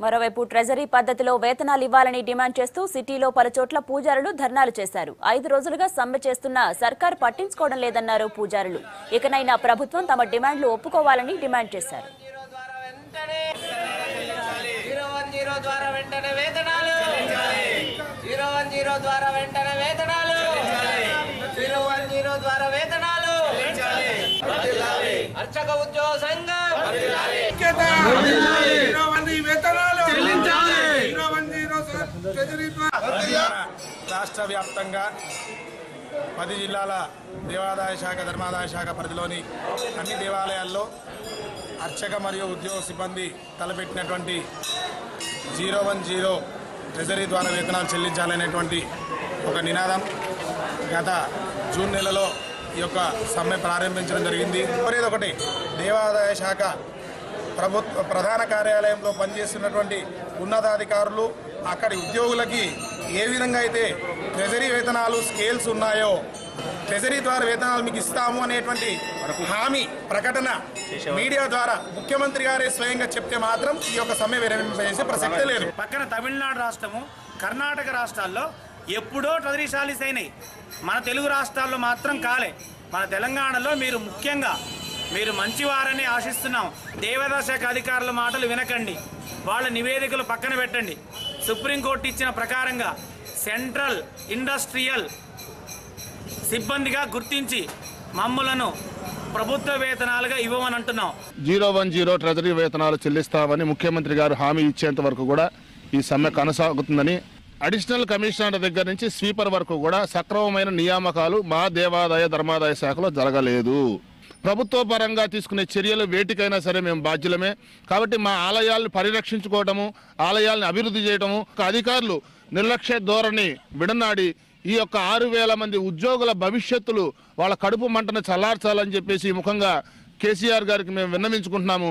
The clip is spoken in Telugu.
మరోవైపు ట్రెజరీ పద్ధతిలో వేతనాలు ఇవ్వాలని డిమాండ్ చేస్తూ సిటీలో పలుచోట్ల పూజారులు ధర్నాలు చేశారు. 5 రోజులుగా సమ్మె చేస్తున్నా సర్కార్ పట్టించుకోవడం లేదన్నారు పూజారులు. ఇకనైనా ప్రభుత్వం తమ డిమాండ్లు ఒప్పుకోవాలని డిమాండ్ చేశారు. అర్చక ఉద్యోగ సంఘం రాష్ట్ర వ్యాప్తంగా 10 జిల్లాల దేవాదాయ శాఖ ధర్మాదాయ శాఖ పరిధిలోని అన్ని దేవాలయాల్లో అర్చక మరియు ఉద్యోగ సిబ్బంది తలపెట్టినటువంటి 010 ట్రెజరీ ద్వారా వేతనాలు చెల్లించాలనేటువంటి ఒక నినాదం గత జూన్ నెలలో ఈ యొక్క సమ్మె ప్రారంభించడం జరిగింది. ఒకటి దేవాదాయ శాఖ ప్రధాన కార్యాలయంలో పనిచేస్తున్నటువంటి ఉన్నతాధికారులు అక్కడి ఉద్యోగులకి ఏ విధంగా అయితే ట్రెజరీ వేతనాలు స్కేల్స్ ఉన్నాయో ట్రెజరీ ద్వారా వేతనాలు మీకు ఇస్తాము అనేటువంటి హామీ ప్రకటన మీడియా ద్వారా ముఖ్యమంత్రి గారే స్వయంగా చెప్తే మాత్రం ఈ యొక్క సమ్మె విరమింపజేసే ప్రసక్తే లేదు. పక్కన తమిళనాడు రాష్ట్రము, కర్ణాటక రాష్ట్రాల్లో ఎప్పుడో ట్రెజరీ శాలీస్ అయినాయి. మన తెలుగు రాష్ట్రాల్లో మాత్రం కాలే. మన తెలంగాణలో మీరు మంచివారని ఆశిస్తున్నాం. దేవాదాయ శాఖ అధికారుల మాటలు వినకండి, వాళ్ళ నివేదికలు పక్కన పెట్టండి. సుప్రీంకోర్టు ఇచ్చిన ప్రకారంగా సెంట్రల్ ఇండస్ట్రియల్ సిబ్బందిగా గుర్తించి మమ్మలను ప్రభుత్వ వేతనాలుగా ఇవ్వమని అంటున్నాం. 010 ట్రెజరీ వేతనాలు చెల్లిస్తామని ముఖ్యమంత్రి గారు హామీ ఇచ్చేంత వరకు కూడా ఈ సమ్మె కొనసాగుతుందని, అడిషనల్ కమిషనర్ దగ్గర నుంచి స్వీపర్ వరకు కూడా సక్రమమైన నియామకాలు మా దేవాదాయ ధర్మాదాయ శాఖలో జరగలేదు. ప్రభుత్వ పరంగా తీసుకునే చర్యలు వేటికైనా సరే మేము బాధ్యులమే. కాబట్టి మా ఆలయాలను పరిరక్షించుకోవటము, ఆలయాలను అభివృద్ధి చేయటము, అధికారులు నిర్లక్ష్య ధోరణి విడనాడి ఈ యొక్క 6,000 మంది ఉద్యోగుల భవిష్యత్తులు వాళ్ళ కడుపు మంటను చల్లార్చాలని చెప్పేసి ముఖంగా కేసీఆర్ గారికి మేము విన్నవించుకుంటున్నాము.